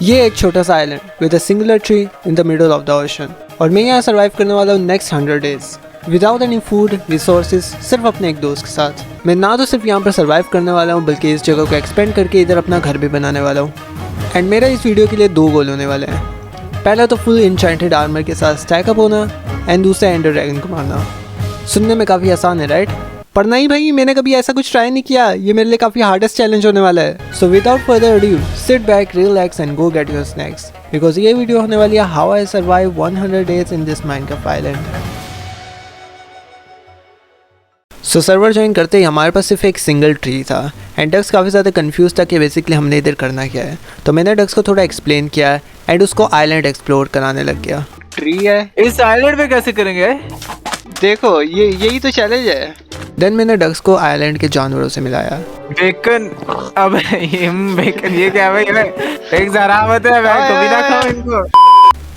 ये एक छोटा सा island with a singular tree in the middle of the ocean, और मैं यहाँ सर्वाइव करने वाला हूँ next 100 days without any food resources, सिर्फ अपने एक दोस्त के साथ। मैं ना तो सिर्फ यहाँ पर सर्वाइव करने वाला हूँ बल्कि इस जगह को एक्सपेंड करके इधर अपना घर भी बनाने वाला हूँ। एंड मेरा इस वीडियो के लिए 2 गोल होने वाले हैं। पहला तो फुल इंचेंटेड आर्मर के साथ स्टैकअप होना, एंड दूसरा एंडर ड्रैगन को मारना। सुनने में काफ़ी आसान है राइट, पर नहीं भाई, मैंने कभी ऐसा कुछ ट्राई नहीं किया। ये मेरे लिए काफ़ी हार्डेस्ट चैलेंज होने वाला है। So without further adieu, sit back, relax and go get your snacks, because ये वीडियो होने वाली है how I survive 100 days in this Minecraft island. So server join करते ही हमारे पास सिर्फ एक सिंगल ट्री था, एंड डक्स काफ़ी ज़्यादा कंफ्यूज था कि बेसिकली हमने इधर करना क्या है। तो मैंने डक्स को थोड़ा एक्सप्लेन किया एंड उसको आइलैंड एक्सप्लोर कराने लग गया। ट्री है, इस आइलैंड पे कैसे करेंगे? देखो यही तो चैलेंज है। देन मैंने डक्स को आइलैंड के जानवरों से मिलाया। बेकन, अब ये बेकन ये क्या है भाई? एक जरामत है, मैं कभी ना खाऊं इनको।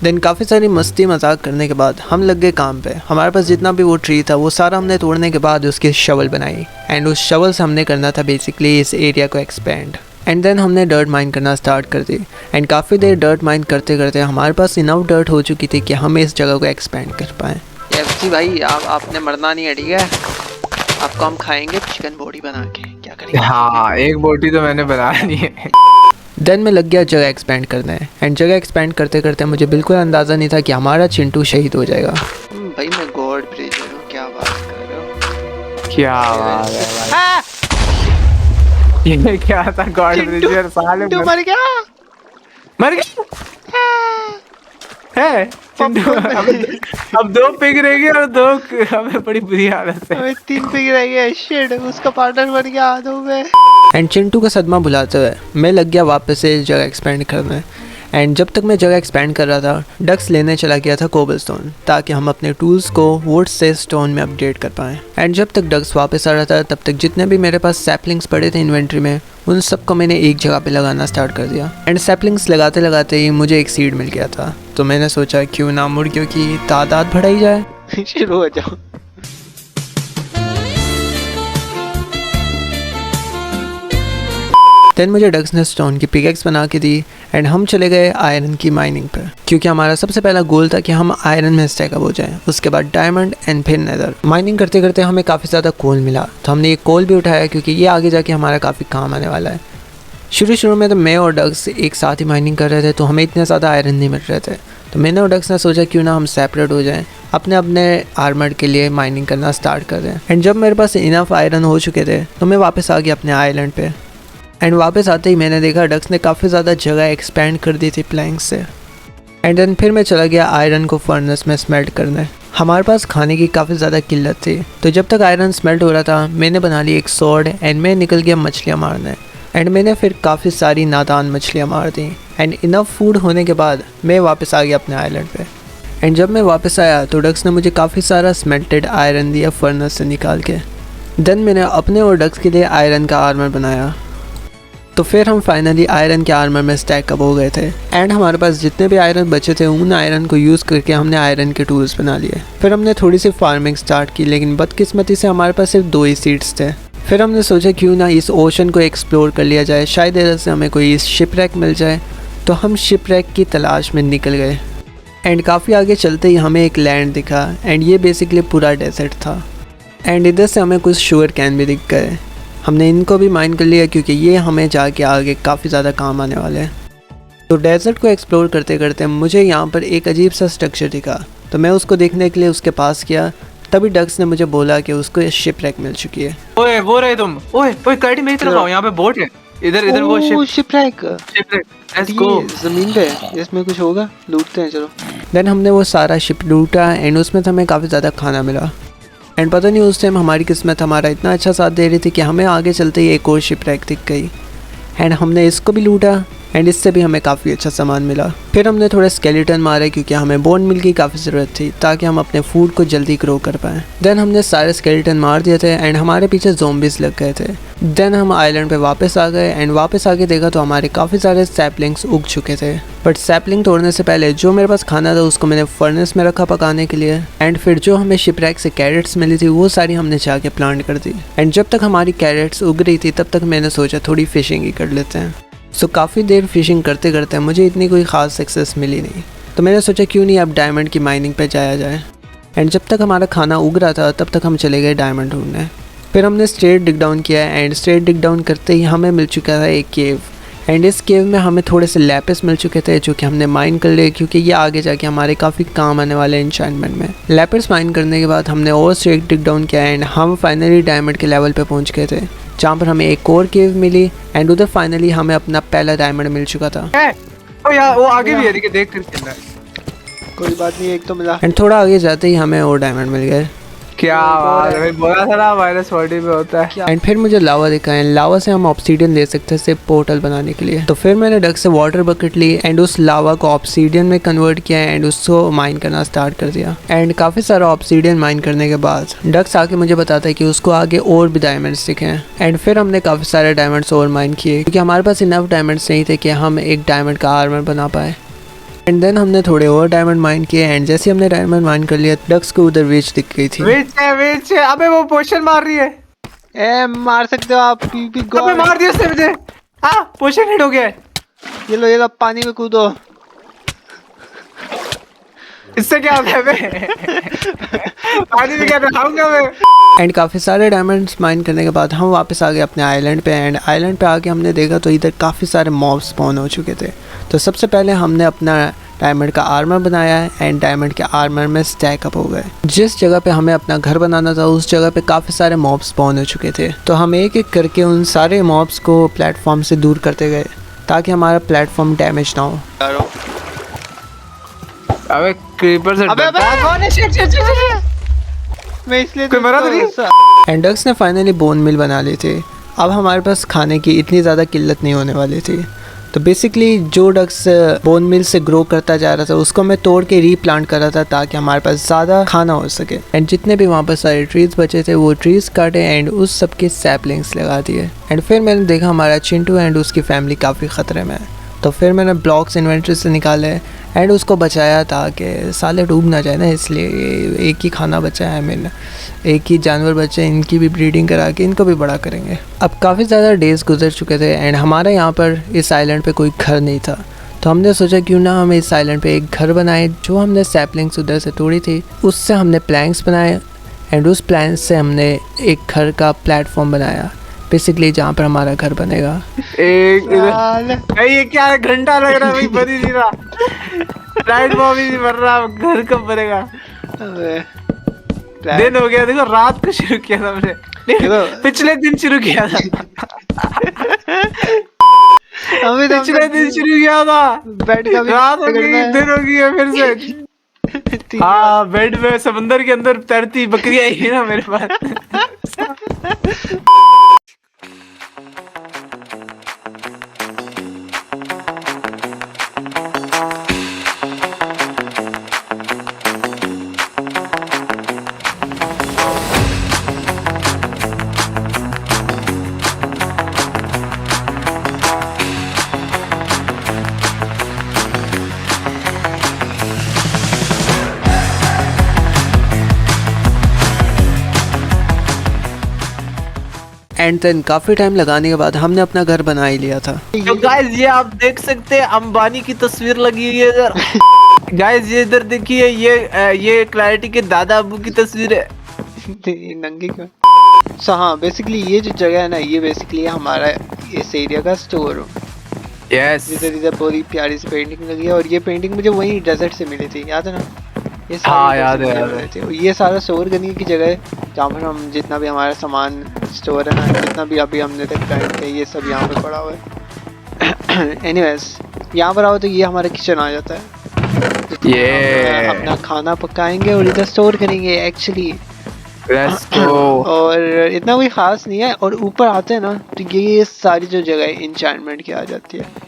देन काफ़ी सारी मस्ती मजाक करने के बाद हम लग गए काम पे। हमारे पास जितना भी वो ट्री था वो सारा हमने तोड़ने के बाद उसकी शवल बनाई, एंड उस शवल से हमने करना था बेसिकली इस एरिया को एक्सपेंड। एंड देन हमने डर्ट माइन करना स्टार्ट कर दी, एंड काफ़ी देर डर्ट माइन करते करते हमारे पास इनफ डर्ट हो चुकी थी कि हम इस जगह को एक्सपेंड कर पाएँ। एफसी भाई, आपने मरना नहीं है, ठीक है? आपको हम खाएंगे चिकन बॉडी बना के, क्या करेंगे? हाँ, एक बोटी तो मैंने बना ली है। देन मैं लग गया जगह एक्सपेंड करने, एंड जगह एक्सपेंड करते करते मुझे बिल्कुल अंदाज़ा नहीं था कि हमारा चिंटू शहीद हो जाएगा। भाई मैं गॉड प्रेजर हूँ, क्या बात कर रहे हो? क्या बात है भाई? ये क्या था? गॉड प्रेजर साले मर गया, मर गया है चिंटू। अब 2 पिग रह गए और 2 हमें बड़ी बुरी हालत है। 3 पिग रह गए। शिट, उसका पार्टनर बन गया आधों में। एंड चिंटू का सदमा भुलाते हुए मैं लग गया वापस से इस जगह एक्सपेंड करने। एंड जब तक मैं जगह एक्सपेंड कर रहा था, डक्स लेने चला गया था कोबलस्टोन, ताकि हम अपने टूल्स को वुड से स्टोन में अपडेट कर पाएँ। एंड जब तक डक्स वापस आ रहा था तब तक जितने भी मेरे पास सैपलिंग्स पड़े थे इन्वेंट्री में, उन सबको मैंने एक जगह पे लगाना स्टार्ट कर दिया। एंड सैपलिंग्स लगाते लगाते ही मुझे एक सीड मिल गया था, तो मैंने सोचा क्यों ना मुर्गियों की तादाद बढ़ाई जाए। शुरू हो जाओ। देन मुझे डक्स ने स्टोन की पिकेक्स बना के दी, एंड हम चले गए आयरन की माइनिंग पर, क्योंकि हमारा सबसे पहला गोल था कि हम आयरन में स्टैकअप हो जाएं, उसके बाद डायमंड एंड फिर नेदर। माइनिंग करते करते हमें काफ़ी ज़्यादा कोल मिला, तो हमने ये कोल भी उठाया क्योंकि ये आगे जाके हमारा काफ़ी काम आने वाला है। शुरू में तो मैं और डक्स एक साथ ही माइनिंग कर रहे थे, तो हमें इतने ज़्यादा आयरन नहीं मिल रहे थे, तो मैंने और डक्स ने सोचा क्यों ना हम सेपरेट हो जाएं, अपने अपने आर्मर के लिए माइनिंग करना स्टार्ट कर दें। एंड जब मेरे पास इनफ आयरन हो चुके थे तो मैं वापस आ गया अपने आइलैंड पे। एंड वापस आते ही मैंने देखा डक्स ने काफ़ी ज़्यादा जगह एक्सपेंड कर दी थी प्लैंक से। एंड देन फिर मैं चला गया आयरन को फर्नेस में स्मेल्ट करने। हमारे पास खाने की काफ़ी ज़्यादा किल्लत थी, तो जब तक आयरन स्मेल्ट हो रहा था मैंने बना ली एक स्वॉर्ड, एंड मैं निकल गया मछलियाँ मारने। एंड मैंने फिर काफ़ी सारी नादान मछलियाँ मार दी, एंड इनफ फूड होने के बाद मैं वापस आ गया अपने आइलैंड पे। एंड जब मैं वापस आया तो डक्स ने मुझे काफ़ी सारा स्मेल्टेड आयरन दिया फर्नेस से निकाल के। देन मैंने अपने और डक्स के लिए आयरन का आर्मर बनाया। तो फिर हम फाइनली आयरन के आर्मर में स्टैकअप हो गए थे, एंड हमारे पास जितने भी आयरन बचे थे उन आयरन को यूज़ करके हमने आयरन के टूल्स बना लिए। फिर हमने थोड़ी सी फार्मिंग स्टार्ट की, लेकिन बदकिस्मती से हमारे पास सिर्फ 2 ही सीड्स थे। फिर हमने सोचा क्यों ना इस ओशन को एक्सप्लोर कर लिया जाए, शायद इधर से हमें कोई शिपरैक मिल जाए। तो हम शिपरैक की तलाश में निकल गए, एंड काफ़ी आगे चलते ही हमें एक लैंड दिखा, एंड ये बेसिकली पूरा डेजर्ट था। एंड इधर से हमें कुछ शुगर कैन भी दिख गए। हमने इनको भी माइन कर लिया क्योंकि ये हमें जाके आगे काफ़ी ज़्यादा काम आने वाले हैं। तो डेजर्ट को एक्सप्लोर करते करते मुझे यहाँ पर एक अजीब सा स्ट्रक्चर दिखा, तो मैं उसको देखने के लिए उसके पास गया। तभी डक्स ने मुझे बोला कि उसको ये शिपरैक मिल चुकी है। ओए वो रहे तुम, ओए काटी मेरी तरफ आओ, यहाँ पे बोट है, इधर वो शिपरैक। Let's go. ज़मीन पे इसमें कुछ होगा, लूटते हैं चलो। देन हमने वो सारा शिप लूटा, एंड उसमें से हमें काफ़ी ज़्यादा खाना मिला। एंड पता नहीं उस टाइम हमारी किस्मत हमारा इतना अच्छा साथ दे रही थी कि हमें आगे चलते ही एक और शिपरैक दिख गई, एंड हमने इसको भी लूटा, एंड इससे भी हमें काफ़ी अच्छा सामान मिला। फिर हमने थोड़े स्केलेटन मारे क्योंकि हमें बोन मिल की काफ़ी ज़रूरत थी ताकि हम अपने फूड को जल्दी ग्रो कर पाएँ। देन हमने सारे स्केलेटन मार दिए थे, एंड हमारे पीछे ज़ॉम्बीज़ लग गए थे। देन हम आइलैंड पे वापस आ गए, एंड वापस आके देखा तो हमारे काफ़ी सारे सैपलिंग्स उग चुके थे। बट सैपलिंग तोड़ने से पहले जो मेरे पास खाना था उसको मैंने फर्नेस में रखा पकाने के लिए, एंड फिर जो हमें शिपरैक से कैरेट्स मिली थी वो सारी हमने जाके प्लांट कर दी। एंड जब तक हमारी कैरेट्स उग रही थी तब तक मैंने सोचा थोड़ी फिशिंग ही कर लेते हैं। सो काफ़ी देर फिशिंग करते करते मुझे इतनी कोई ख़ास सक्सेस मिली नहीं, तो मैंने सोचा क्यों नहीं अब डायमंड की माइनिंग पे जाया जाए। एंड जब तक हमारा खाना उग रहा था तब तक हम चले गए डायमंड ढूंढने। फिर हमने स्ट्रेट डिग डाउन किया एंड स्ट्रेट डिग डाउन करते ही हमें मिल चुका था एक केव। एंड इस केव में हमें थोड़े से लैपिस मिल चुके थे जो कि हमने माइन कर लिए, क्योंकि ये आगे जाके हमारे काफ़ी काम आने वाले एन्चेंटमेंट में। लैपिस माइन करने के बाद हमने और स्ट्रेट डिग डाउन किया एंड हम फाइनली डायमंड के लेवल पे पहुंच गए थे, जहाँ पर हमें एक और केव मिली एंड उधर फाइनली हमें अपना पहला डायमंड मिल चुका था। ओ यार वो आगे भी है, देखिए देख कर चल रहा है। कोई बात नहीं, एक तो मिला। एंड थोड़ा आगे जाते ही हमें और डायमंड मिल गए। क्या बात है भाई, बोला था ना -40 पे होता है। एंड फिर मुझे लावा दिखा एंड लावा से हम ऑब्सीडियन ले सकते हैं सिर्फ पोर्टल बनाने के लिए। तो फिर मैंने डक से वाटर बकेट ली एंड उस लावा को ऑब्सीडियन में कन्वर्ट किया एंड उसको माइन करना स्टार्ट कर दिया। एंड काफ़ी सारा ऑब्सीडियन माइन करने के बाद डक्स आके मुझे बताता है कि उसको आगे और भी डायमंड्स दिखे हैं। एंड फिर हमने काफ़ी सारे डायमंड्स और माइन किए, क्योंकि हमारे पास इनफ डायमंड्स नहीं थे कि हम एक डायमंड का आर्मर बना पाए। एंड देन हमने थोड़े और डायमंड माइन किए एंड जैसे हमने डायमंड माइन कर लिया डक्स को उधर विच दिख गई थी। विच है, अबे वो पोशन मार रही है। ए मार सकते हो आप, पीपी गॉड। अबे मार दिया उसने मुझे। हां पोशन हिट हो गया है। ये लो पानी में कूदो। इससे क्या होता है बे? पानी में क्या नहाऊंगा मैं। एंड काफ़ी सारे डायमंड्स माइन करने के बाद हम वापस आ गए अपने आइलैंड पे। एंड आइलैंड पे आके हमने देखा तो इधर काफ़ी सारे मॉब्स स्पॉन हो चुके थे। तो सबसे पहले हमने अपना डायमंड का आर्मर बनाया एंड डायमंड के आर्मर में स्टैक अप हो गए। जिस जगह पे हमें अपना घर बनाना था उस जगह पे काफ़ी सारे मॉब्स स्पॉन हो चुके थे, तो हम एक एक करके उन सारे मॉब्स को प्लेटफॉर्म से दूर करते गए ताकि हमारा प्लेटफॉर्म डैमेज ना हो। अबे क्रीपर से अबे कौन है? शिट मैं इसलिए कोई मरा तो नहीं? एंड डक्स ने फाइनली बोन मिल बना ली थी। अब हमारे पास खाने की इतनी ज़्यादा किल्लत नहीं होने वाली थी। तो बेसिकली जो डक्स बोन मिल से ग्रो करता जा रहा था उसको मैं तोड़ के रीप्लांट कर रहा था ताकि हमारे पास ज़्यादा खाना हो सके। एंड जितने भी वहाँ पर सारे ट्रीज़ बचे थे वो ट्रीज़ काटे एंड उस सब के सैपलिंग्स लगा दिए। एंड फिर मैंने देखा हमारा चिंटू एंड उसकी फैमिली काफ़ी ख़तरे में है, तो फिर मैंने ब्लॉक्स इन्वेंट्री से निकाले एंड उसको बचाया ताकि साले डूब ना जाए ना, इसलिए एक ही खाना बचा है। मैंने एक ही जानवर बचे, इनकी भी ब्रीडिंग करा के इनको भी बड़ा करेंगे। अब काफ़ी ज़्यादा डेज़ गुजर चुके थे एंड हमारे यहाँ पर इस आइलैंड पे कोई घर नहीं था, तो हमने सोचा क्यों ना हम इस आइलैंड पे एक घर बनाए। जो हमने सैपलिंग्स उधर से तोड़ी थी उससे हमने प्लैंक्स बनाए एंड उस प्लैंक्स से हमने एक घर का प्लेटफॉर्म बनाया, बेसिकली जहाँ पर हमारा घर बनेगा। एक ये क्या है, घंटा लग रहा है भाई, बन ही नहीं रहा। लाइट बॉब ही नहीं बन रहा, घर कब बनेगा? अबे दिन हो गया, देखो रात को शुरू किया था हमने, पिछले दिन शुरू किया था। अभी तो पिछले दिन शुरू किया था, बेड का भी रात हो गई, दिन हो गई है फिर से। हाँ बेड में समंदर के अंदर तैरती बकरियां ही ना मेरे पास। एंड देन काफ़ी टाइम लगाने के बाद हमने अपना घर बना ही लिया था। तो गाइस ये आप देख सकते हैं अंबानी की तस्वीर लगी हुई है इधर। गाइस ये इधर देखिए, ये क्लैरिटी के दादा अबू की तस्वीर है। नंगे क्यों? सो हाँ बेसिकली ये जो जगह है ना, ये बेसिकली हमारा इस एरिया का स्टोर रूम। यस इधर बड़ी प्यारी सी पेंटिंग लगी है और ये पेंटिंग मुझे वहीं डेजर्ट से मिली थी, याद है ना? ये हाँ याद है। ये सारा स्टोर करने की जगह है जहाँ पर हम जितना भी हमारा सामान स्टोर है ना, जितना भी अभी हमने तक टाइम किया ये सब यहाँ पे पड़ा हुआ है। एनीवेज यहाँ पर आओ तो ये हमारा किचन आ जाता है। ये अपना खाना पकाएंगे और इधर स्टोर करेंगे एक्चुअली। और इतना कोई खास नहीं है। और ऊपर आते हैं ना तो ये सारी जो जगह है एन्चांटमेंट की आ जाती है।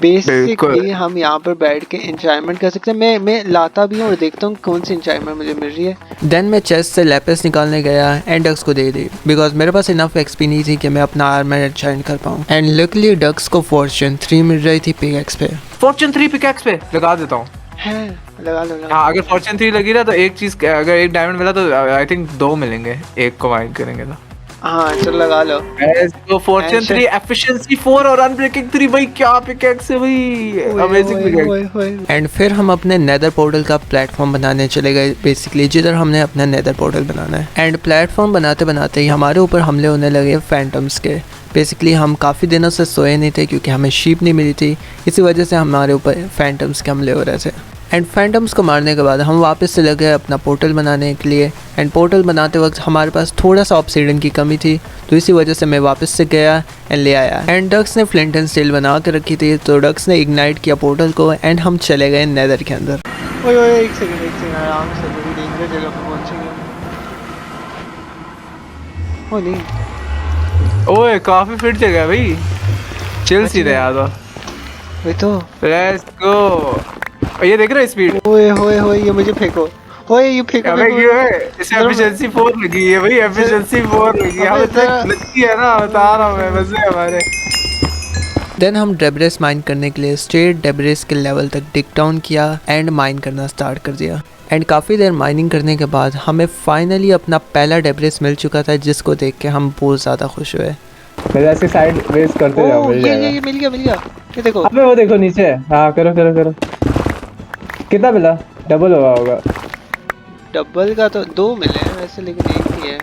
बेसिकली हम यहाँ पर बैठ के एन्चांटमेंट कर सकते हैं। मैं लाता भी हूँ और देखता हूँ कौन सी एन्चांटमेंट मुझे मिल रही है। देन मैं चेस्ट से लैपिस निकालने गया एंड डक्स को दे दी बिकॉज मेरे पास इनफ एक्सपी नहीं थी कि मैं अपना आर्मर एन्चांट कर पाऊँ। एंड लकीली डक्स को फॉर्चून 3 मिल रही थी पिकैक्स पे। फॉर्चून 3 पिकैक्स पे लगा देता हूँ। लगा लो। हाँ अगर फॉर्चून 3 लगी ना तो एक चीज, अगर एक डायमंड मिला तो आई थिंक 2 मिलेंगे, एक को माइन करेंगे तो। हाँ चल लगा लो। तो फॉर्चून 3, एफिशिएंसी 4 और अनब्रेकिंग 3 भाई क्या पिकैक्स है भाई, अमेजिंग पिकैक्स। एंड फिर हम अपने नेदर पोर्टल का प्लेटफॉर्म बनाने चले गए बेसिकली, जिधर हमने अपना नेदर पोर्टल बनाना है। एंड प्लेटफॉर्म बनाते बनाते ही हमारे ऊपर हमले होने लगे फैंटम्स के। बेसिकली हम काफ़ी दिनों से सोए नहीं थे क्योंकि हमें शीप नहीं मिली थी, इसी वजह से हमारे ऊपर फैंटम्स के हमले हो रहे थे। एंड फैंटम्स को मारने के बाद हम वापस से लगे अपना पोर्टल बनाने के लिए। एंड पोर्टल बनाते वक्त हमारे पास थोड़ा सा ऑब्सीडियन की कमी थी, तो इसी वजह से मैं वापस से गया एंड ले आया। एंड डक्स ने फ्लिंट एंड स्टील बना के रखी थी, तो डक्स ने इग्नाइट किया पोर्टल को एंड हम चले गए नेदर के अंदर। ओए एक सेकंड आराम से, बड़ी डेंजर जगह पे पहुंचेंगे। ओ नहीं, ओए काफी फिट जगह है भाई, चिल सीधे आ दो। वही तो। Let's go. ये देख रहे हो स्पीड? ओए होए होए, ये मुझे फेंको। ओए ये फेंको। अबे क्यों है? इसमें एफिशिएंसी 4 लगी है भाई, एफिशिएंसी 4 लगी है। हमें तो लगती है ना, बता रहा हूं मैं, मजे हमारे। देन हम डेब्रेस माइन करने के लिए स्ट्रेट डेब्रेस के लेवल तक डिग डाउन किया एंड माइन करना स्टार्ट कर दिया। एंड काफ़ी देर माइनिंग करने के बाद हमें फाइनली अपना पहला डेब्रेस मिल चुका था, जिसको देख के हम बहुत ज़्यादा खुश हुए। मेरे ऐसे साइड रेस करते जाओ, मिल जाएगा। ये मिल गया। ये देखो। अबे वो देखो नीचे। हाँ करो। कितना मिला? डबल हुआ होगा। डबल का तो 2 मिले हैं वैसे, लेकिन एक ही है।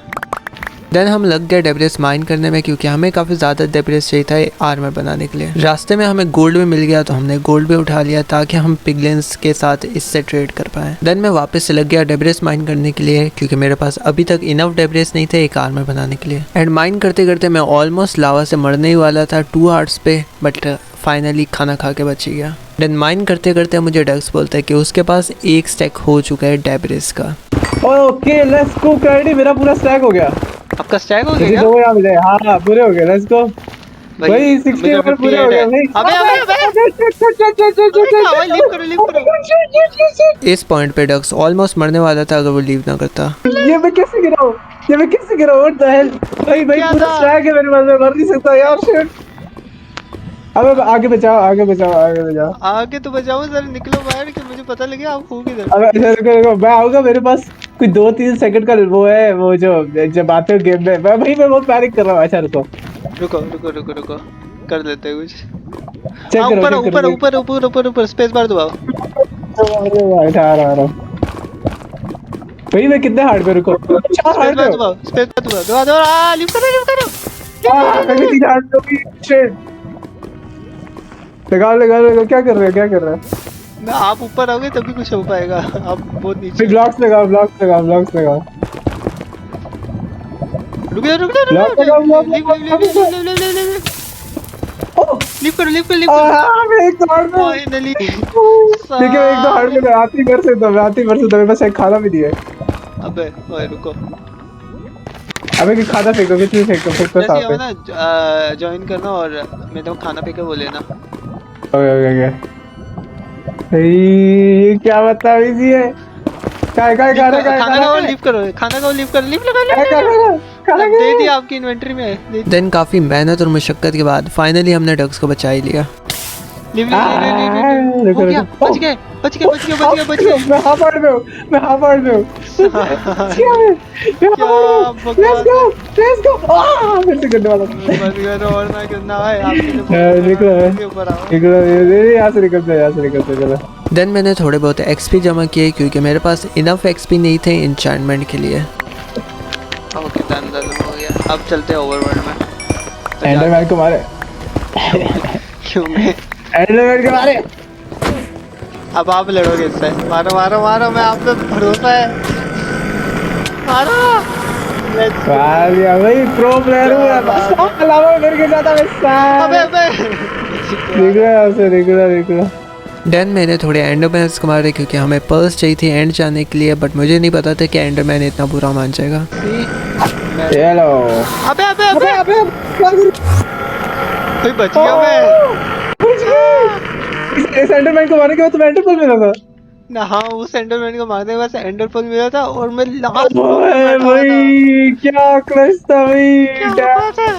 देन हम लग गए डेब्रेस माइन करने में, क्योंकि हमें काफ़ी ज़्यादा डेब्रेस चाहिए था आर्मर बनाने के लिए। रास्ते में हमें गोल्ड भी मिल गया, तो हमने गोल्ड भी उठा लिया ताकि हम पिगलिन्स के साथ इससे ट्रेड कर पाएँ। देन मैं वापस से लग गया डेब्रेस माइन करने के लिए, क्योंकि मेरे पास अभी तक इनफ डेब्रेस नहीं थे एक आर्मर बनाने के लिए। एंड माइन करते करते मैं ऑलमोस्ट लावा से मरने ही वाला था 2 हार्ट्स पे, बट फाइनली खाना खा के बच गया। देन माइन करते करते मुझे डक्स बोलता है कि उसके पास 1 स्टैक हो चुका है डेब्रेस का। ओके लेट्स गो क्लैरिटी, मेरा पूरा स्टैक हो गया। आपका स्टैक हो मुझे गया? 2 यहाँ मिले। हाँ पूरे हो गए, लेट्स गो भाई। 60 पर पूरे हो गए भाई। लीव करो। इस पॉइंट पे डक्स ऑलमोस्ट मरने वाला था अगर वो लीव ना करता। ये मैं कैसे गिरा व्हाट द हेल। भाई पूरा स्टैक है मेरे पास, मैं मर नहीं सकता यार, शिट। अब आगे बचाओ। आगे तो बचाओ सर, निकलो बाहर कि मुझे पता लगे आप हो किधर। अबे रुको, मैं आऊंगा। मेरे पास कुछ 2-3 सेकंड का वो है, वो जो जब आते हो गेम में। मैं बहुत पैनिक कर रहा हूँ। अच्छा रुको कर लेते हैं कुछ। चेक करो। ऊपर स्पेस बार दबाओ। आ रहा भाई। मैं कितने हार्ड पे रुको? 4 हार्ड पे दबाओ, स्पेस बार दबाओ। लीव करो। मैं 3 हार्ड पे हूँ। शिट। लगा। क्या कर रहे हो? ना आप ऊपर आओगे तभी कुछ हो पाएगा, आप बहुत नीचे। ब्लॉक्स लगाओ। रुक जाओ। लीव करो। मैं एक तो हार्ड पे। फाइनली। ठीक है, एक तो हार्ड पे आती कर से तो मेरे पास एक खाना भी दिया है। अबे ओए रुको। अबे कि खाना फेंको, कितनी फेंको जैसे साफ हो ना, ज्वाइन करना और मैं तो खाना फेंके वो लेना। ओके। ये क्या बदतमीजी है। खाना लीव करो। खाना दे दिया, आपकी इन्वेंटरी में है। देन काफ़ी मेहनत और मुशक्क़त के बाद फाइनली हमने डक्स को बचा ही लिया। लीव। बच गए। मैं हाफ हार्ड में हूँ। Let's go। फिर से करने वाला था। और ना करना है आपके निकलो यहाँ से निकलते चलो। देन मैंने थोड़े बहुत एक्सपी जमा किए, क्योंकि मेरे पास इनफ एक्सपी नहीं थे इंचेंटमेंट के लिए। ओके डन हो गया। अब चलते हैं ओवरवर्ल्ड में। एंडरमैन को मारे। क्यों मैं? एंडरमैन को मारे। अब आप लड़ोगे इससे। मारो, मैं आप पे भरोसा है। मारो। भाई प्रो प्लेयर हूँ। अलावा मेरे के ज्यादा अबे निकलो। देन मैंने थोड़े एंडरमैन्स को मारे, क्योंकि हमें पर्स चाहिए थी एंड जाने के लिए, बट मुझे नहीं पता था कि एंडरमैन इतना बुरा मान जाएगा। चलो। अबे कोई बच गया मैं। इस एंडरमैन को मारने के बाद तुम्हें एंडरपर्ल मिला था ना? हाँ, उस एंडरमैन को मारने के बाद एंडरपर्ल मिला था और मैं लास्ट भाई क्या क्लच था भाई। क्या बात है।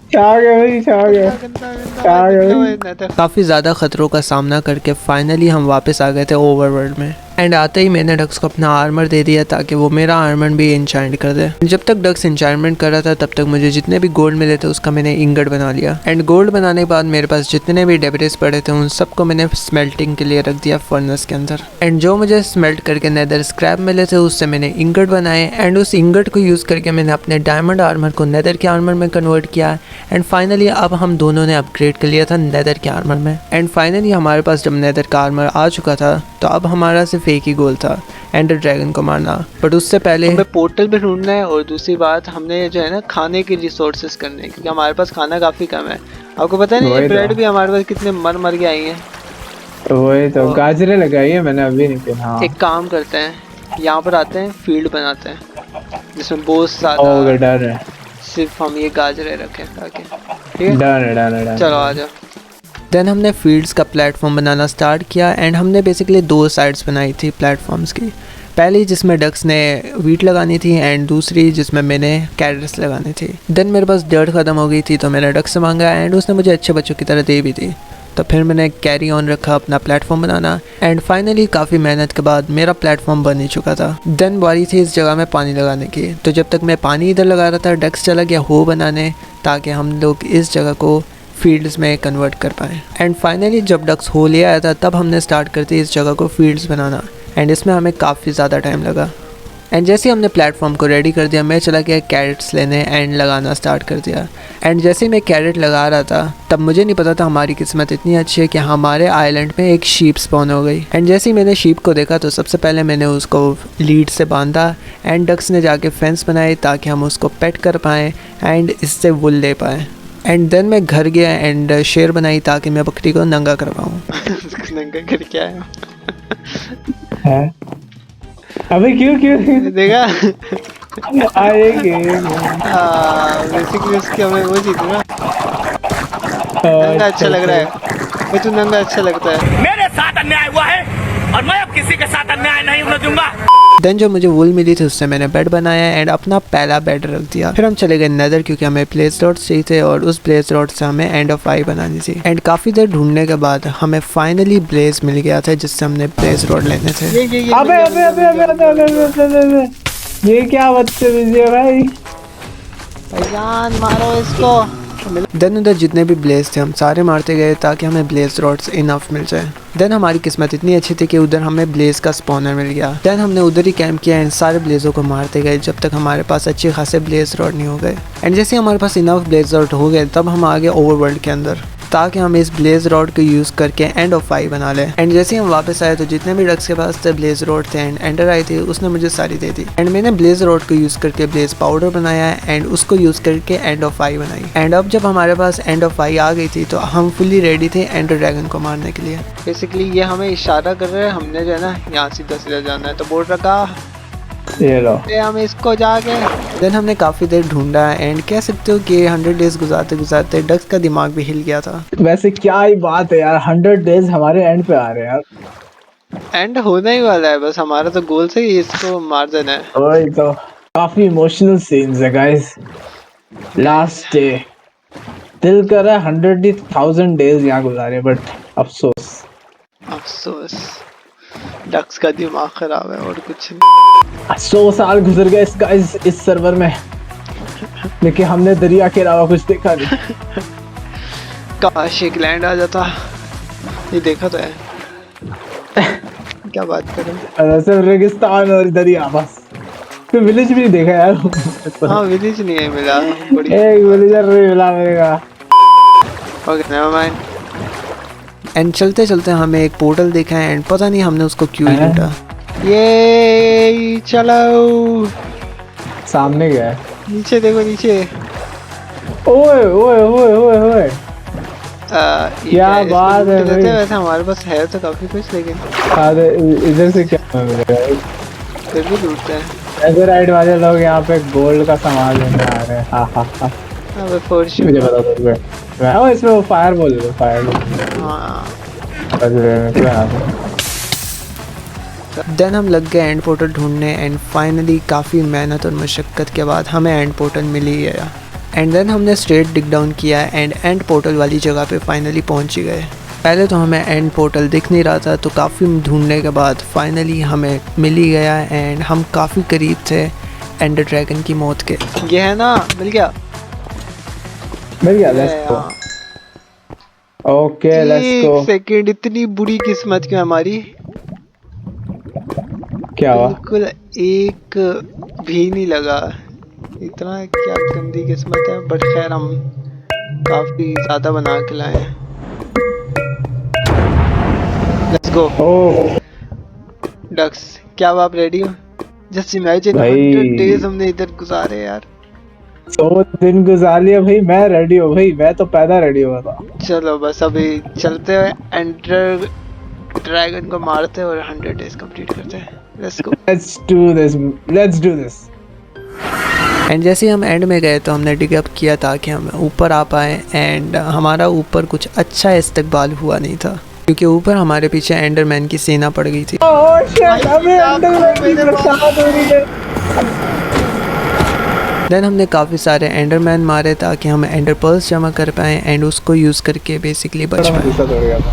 छा गया भाई, छा गया। गंदा गंदा क्या भाई, है? दिखना भाई, नेदर। काफ़ी ज़्यादा ख़तरों का सामना करके फाइनली हम वापस आ गए थे ओवरवर्ल्ड में। एंड आते ही मैंने डक्स को अपना आर्मर दे दिया ताकि वो मेरा आर्मर भी इंचांट कर दे। जब तक डक्स इंचांटमेंट कर रहा था तब तक मुझे जितने भी गोल्ड मिले थे उसका मैंने इंगट बना लिया। एंड गोल्ड बनाने के बाद मेरे पास जितने भी डेब्रिस पड़े थे उन सबको मैंने स्मेल्टिंग के लिए रख दिया फर्नेस के अंदर। एंड जो मुझे स्मेल्ट करके नेदर स्क्रैप मिले थे उससे मैंने इंगट बनाए। एंड उस इंगट को यूज़ करके मैंने अपने डायमंड आर्मर को नेदर के आर्मर में कन्वर्ट किया। एंड फाइनली अब हम दोनों ने अपग्रेड कर लिया था नेदर के आर्मर में। एंड फाइनली हमारे पास जब नेदर का आर्मर आ चुका था तो अब हमारा सिर्फ एक ही गोल था, एंडर ड्रैगन को मारना। बट उससे पहले हमें पोर्टल भी ढूंढना है, और दूसरी बात हमने जो है ना खाने के रिसोर्सेज करने हैं, क्योंकि हमारे पास खाना काफ़ी कम है। आपको पता नहीं वही ये तो। ब्रेड भी हमारे पास कितने मर मर के आई हैं। तो वही तो गाजरें लगाई है मैंने, अभी नहीं पहना। हाँ। एक काम करते हैं, यहाँ पर आते हैं, फील्ड बनाते हैं जिसमें बहुत ओके, ज़्यादा डन है, सिर्फ हम ये गाजरें रखें ताकि, ठीक है डन है, डन है, डन। चलो आ जाओ। देन हमने फील्ड्स का प्लेटफॉर्म बनाना स्टार्ट किया। एंड हमने बेसिकली 2 साइड्स बनाई थी प्लेटफॉर्म्स की। पहली जिसमें डक्स ने वीट लगानी थी एंड दूसरी जिसमें मैंने कैरेट्स लगानी थी। देन मेरे पास डर्ट ख़त्म हो गई थी तो मैंने डक्स से मांगा एंड उसने मुझे अच्छे बच्चों की तरह दे भी दी। तो फिर मैंने कैरी ऑन रखा अपना प्लेटफॉर्म बनाना। एंड फाइनली काफ़ी मेहनत के बाद मेरा प्लेटफॉर्म बन ही चुका था। देन बारी थी इस जगह में पानी लगाने की। तो जब तक मैं पानी इधर लगा रहा था डक्स चला गया हो बनाने ताकि हम लोग इस जगह को फील्ड्स में कन्वर्ट कर पाएँ। एंड फाइनली जब डक्स हो ले आया था तब हमने स्टार्ट कर दी इस जगह को फील्ड्स बनाना। एंड इसमें हमें काफ़ी ज़्यादा टाइम लगा। एंड जैसे ही हमने प्लेटफॉर्म को रेडी कर दिया मैं चला गया कैरेट्स लेने एंड लगाना स्टार्ट कर दिया। एंड जैसे ही मैं कैरेट लगा रहा था तब मुझे नहीं पता था हमारी किस्मत इतनी अच्छी है कि हमारे आइलैंड में एक शीप स्पॉन हो गई। एंड जैसे ही मैंने शीप को देखा तो सबसे पहले मैंने उसको लीड से बांधा एंड डक्स ने जाके फेंस बनाई ताकि हम उसको पेट कर पाएँ एंड इससे वुल ले पाएँ। एंड देन मैं घर गया एंड शेर बनाई ताकि मैं बकरी को नंगा कर पाऊँ। नंगा कर क्या है है? अबे क्यों क्यों देखा? आएंगे? बेसिकली उसकी हमें वो चीज ना, नंगा अच्छा लग रहा है भाई, तू नंगा अच्छा लगता है। मेरे साथ अन्याय हुआ है और मैं अब किसी के साथ अन्याय नहीं होने दूंगा। देन जो मुझे वूल मिली थी उससे मैंने बेड बनाया एंड अपना पहला बेड रख दिया। फिर हम चले गए नेदर क्योंकि हमें प्लेस रॉड्स चाहिए थे और उस प्लेस रॉड से हमें एंड ऑफ आई बनानी थी। एंड काफ़ी देर ढूंढने के बाद हमें फाइनली ब्लेज मिल गया था जिससे हमने प्लेस रॉड लेने थे। ये अबे अबे अबे अबे अबे अबे अबे अबे ये क्या बदतमीजी है भाई? जान मारो इसको। देन उधर जितने भी ब्लेज थे हम सारे मारते गए ताकि हमें ब्लेज रॉड्स इनफ मिल जाए। देन हमारी किस्मत इतनी अच्छी थी कि उधर हमें ब्लेज का स्पॉनर मिल गया। देन हमने उधर ही कैंप किया एंड सारे ब्लेजों को मारते गए जब तक हमारे पास अच्छे खासे ब्लेज रॉड नहीं हो गए। एंड जैसे हमारे पास इनफ ब्लेज रॉड हो गए तब हम आ गए ओवरवर्ल्ड के अंदर ताकि हम इस ब्लेज रॉड को यूज़ करके एंड ऑफ आई बना लें। एंड जैसे ही हम वापस आए तो जितने भी डक्स के पास थे ब्लेज रॉड थे एंड एंडर आई थी उसने मुझे सारी दे दी। एंड मैंने ब्लेज रॉड को यूज़ करके ब्लेज पाउडर बनाया एंड उसको यूज़ करके एंड ऑफ आई बनाई। एंड अब जब हमारे पास एंड ऑफ आई आ गई थी तो हम फुली रेडी थे एंडर ड्रैगन को मारने के लिए। बेसिकली ये हमें इशारा कर रहे हैं, हमने जो है ना यहाँ सीधा सीधा जाना है, तो बोल रखा ये लो। हम इसको जाके। देन हमने काफ़ी देर ढूंढा एंड कह सकते हो कि 100 डेज गुजारते गुजारते डक्स का दिमाग भी हिल गया था। वैसे क्या ही बात है यार, 100 डेज हमारे एंड पे आ रहे हैं यार। एंड होना ही वाला है, बस हमारा तो गोल से ही इसको मार देना है। वही तो, काफी इमोशनल सीन्स है गाइस। लास्ट डे दिल कर रहा है 100,000 डेज यहाँ गुजारे, बट अफसोस अफसोस डक्स का दिमाग खराब है और कुछ नहीं। 100 साल गुजर गए इस सर्वर में, लेकिन हमने दरिया के अलावा कुछ देखा नहीं। काश एक लैंड आ जाता, ये देखा तो है। क्या बात करें, सिर्फ रेगिस्तान और दरिया बस। तो विलेज भी नहीं देखा यार। हाँ विलेज नहीं है मिला, बड़ी एक विलेजर नहीं मिला मेरे का। Okay never mind. एंड चलते चलते हमें एक पोर्टल देखा एंड पता नहीं हमने उसको क्यों ही लूटा। ये चलो सामने गया है। नीचे देखो नीचे। ओए ओए ओए ओए ओए क्या ये बात है भाई। वैसे हमारे पास है तो काफी कुछ, लेकिन अरे इधर से क्या मिलेगा? फिर भी लूटते हैं। ऐसे राइट वाले लोग यहाँ पे गोल्ड का सामान लेने आ रहे हैं। हाँ हाँ हाँ अबे फॉर्च्यून। मुझे पता था। ओ इसमें वो फायर बोल दो, फायर। हाँ देन हम लग गए एंड पोर्टल ढूंढने एंड फाइनली काफ़ी मेहनत और मशक्क़त के बाद हमें एंड पोर्टल मिल ही गया। एंड देन हमने स्ट्रेट डिग डाउन किया एंड एंड पोर्टल वाली जगह पे फाइनली पहुंच ही गए। पहले तो हमें एंड पोर्टल दिख नहीं रहा था, तो काफ़ी ढूंढने के बाद फाइनली हमें मिल ही गया एंड हम काफ़ी करीब थे एंडर ड्रैगन की मौत के। ये है ना, मिल गया। Let's go. Okay let's go. एक सेकंड, इतनी बुरी किस्मत क्यों हमारी? क्या हुआ? बिल्कुल एक भी नहीं लगा। इतना क्या गंदी किस्मत है, बट खैर हम काफी ज्यादा बना के लाए हैं। Let's go. ओह डक्स, क्या आप रेडी हो? जस्ट इमेजिन भाई। 100 डेज हमने इधर गुजारे यार। 100 दिन गुजार लिया भाई। मैं रेडी हूँ भाई, मैं तो पैदा रेडी हुआ था। चलो बस अभी चलते हैं, एंडर ड्रैगन को मारते हैं और 100 डेज कंप्लीट करते हैं। Let's go. Let's do this. And जैसे ही हम एंड में गए तो हमने डिग अप किया ताकि हम ऊपर आ पाए एंड हमारा ऊपर कुछ अच्छा इस्तकबाल हुआ नहीं था, क्योंकि ऊपर हमारे पीछे एंडरमैन की सेना पड़ गई थी। ओह शिट, अबे अंडरमैन की बरसात हो रही है। देन हमने काफ़ी सारे एंडरमैन मारे ताकि हम एंडर पर्ल्स जमा कर पाएँ एंड उसको यूज़ करके बेसिकली बच पाएँ। गुस्सा हो गया था।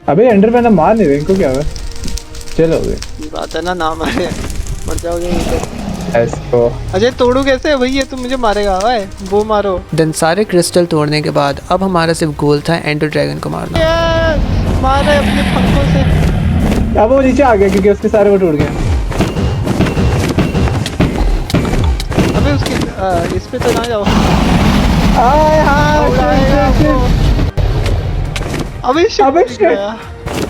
अबे एंडरमैन अब मार नहीं रहे, इनको क्या हुआ? चलो अबे ये बात है ना मारे मर जाओगे नहीं तो। इसको अजय तोड़ू कैसे भाई? ये तो मुझे मारेगा। ओए वो मारो। देन सारे क्रिस्टल तोड़ने के बाद अब हमारा सिर्फ गोल था एंडर ड्रैगन को मारना। मार रहे अपने पंखों से। अब वो नीचे आ गया क्योंकि उसके सारे वो टूट गए। अबे उसके इस पे तो ना जाओ। आय हाय उड़ाएगा वो। अबे shit, अबे गिर shit। गया।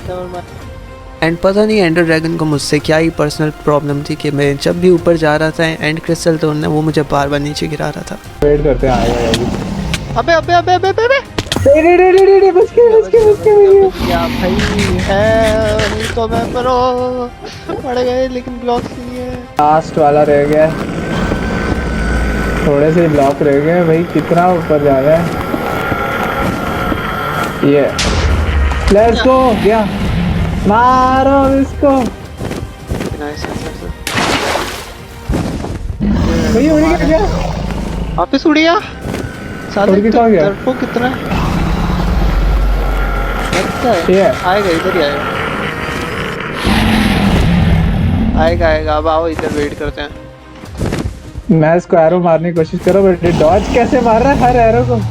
Never mind। एंड पता नहीं एंडर ड्रैगन को मुझसे क्या ही पर्सनल प्रॉब्लम थी कि मैं जब भी ऊपर जा रहा था एंड क्रिस्टल तोड़ने, वो मुझे बार बार नीचे गिरा रहा था। वेट करते हैं, आएगा अभी। अबे अबे अबे अबे अबे रे बच के क्या भाई है तो मैं परो पड़ गए, लेकिन ब्लॉक्स नहीं है। लास्ट वाला रह गया, थोड़े से ब्लॉक रह गए भाई। कितना ऊपर जा रहा है ये। Let's go. गया, मारो इसको नाइस भाई। उड़ गया क्या? वापस उड़िया। साले उड़ के कहाँ गया? डरपोक कितना है? लगता ये है आएगा, इधर ही आएगा। आएगा आएगा। अब आओ इधर वेट करते हैं। मैं इसको एरो मारने की कोशिश करो, बट डॉज कैसे मार रहा है हर एरो को?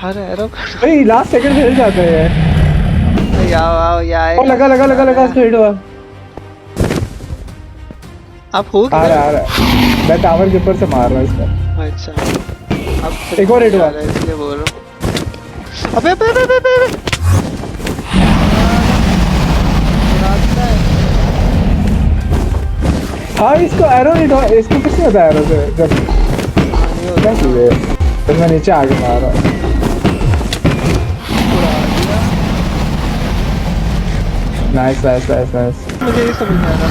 हर एरो भाई लास्ट सेकंड में हिल जाता है। आओ आओ ये आएगा। ओ लगा इसको हिट हुआ। अब हो आ रहा है। मैं टावर के ऊपर से मार रहा हूँ इसको। अच्छा अब एक और hit हुआ। इसलिए बोल रहा हूँ। अबे अबे अबे अबे अबे रास्ता है। हाँ इसको एरो हिट हुआ। इसको किसने बताया एरो से? जब क्या चीज़ है? तो मैं नीचे आगे मार रहा हूँ। नाइस। मुझे ये समझ नहीं आ रहा।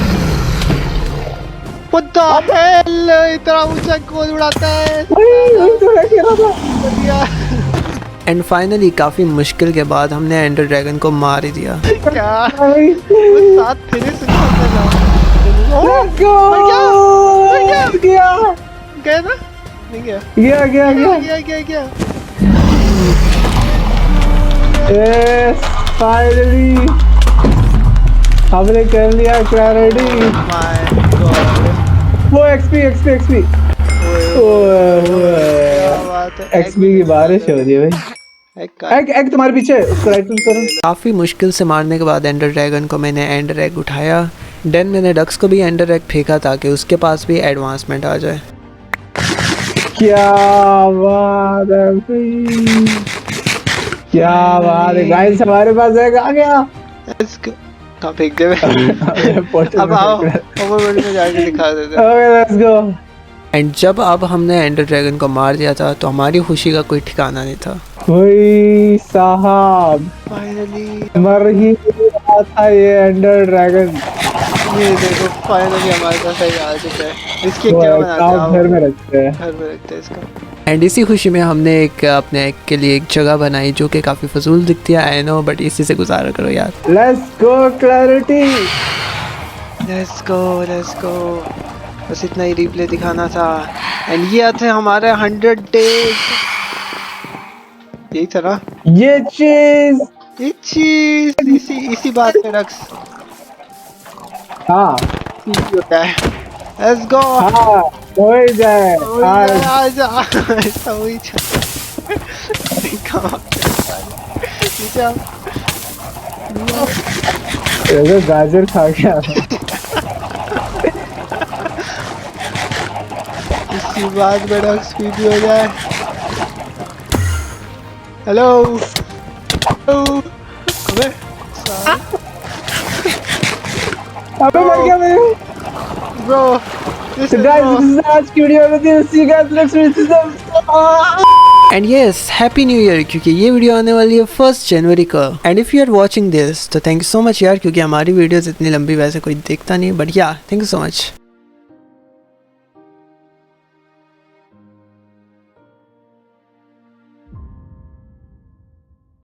What the hell? इतना ऊंचा कौन उड़ाता है? वही तो मैं कह रहा था। बढ़िया। एंड फाइनली काफ़ी मुश्किल के बाद हमने एंडर ड्रैगन को मार ही दिया। क्या भाई वो साथ फिनिश करने था। Let's go! गया गया ना? नहीं गया। गया। Yes, finally हमने कर लिया क्लैरिटी। My God। वो XP बात है। XP की बारिश हो रही है भाई। एक तुम्हारे पीछे, उसको राइट क्लिक करो। काफ़ी मुश्किल से मारने के बाद एंडर ड्रैगन को मैंने एंडर एग उठाया। देन मैंने डक्स को भी एंडर एग फेंका ताकि उसके पास भी एडवांसमेंट आ जाए। क्या बात है भाई, क्या बात है गाइस। हमारे पास एक आ गया। कहाँ फेंक दे? अब आओ ओवरवर्ल्ड में जाके दिखा देते हैं। Okay let's go. एंड जब अब हमने एंडर ड्रैगन को मार दिया था तो हमारी खुशी का कोई ठिकाना नहीं था। भाई साहब फाइनली मर ही रहा था ये एंडर ड्रैगन। ये देखो फाइनली हमारे पास एक आ चुका है। इसके वो क्या एक बनाते काम घर में रखते हैं। घर में रखते हैं इसका। एंड इसी खुशी में हमने एक अपने एग के लिए एक जगह बनाई जो कि काफ़ी फजूल दिखती है, आई नो, बट इसी से गुजारा करो यार। Let's go clarity. Let's go. बस इतना ही रिप्ले दिखाना था। एंड ये थे हमारे 100 डेज। यही था ना ये चीज। ये चीज। इसी बात पे रक्स हाँ होता है। Let's go. हाँ हो ही जाए। आजा ऐसा हो ही जाए। नीचे आओ। ये गाजर खा गया। इसी बात में रक्स भी हो जाए। हेलो अबे अबे मर गया मैं। ब्रो दिस इज गाइस आज की वीडियो में थी। See guys next video. And yes happy new year, क्योंकि ये वीडियो आने वाली है 1 जनवरी का। And if you are watching this तो थैंक यू सो मच यार, क्योंकि हमारी वीडियोस इतनी लंबी वैसे कोई देखता नहीं, बट या थैंक यू सो मच।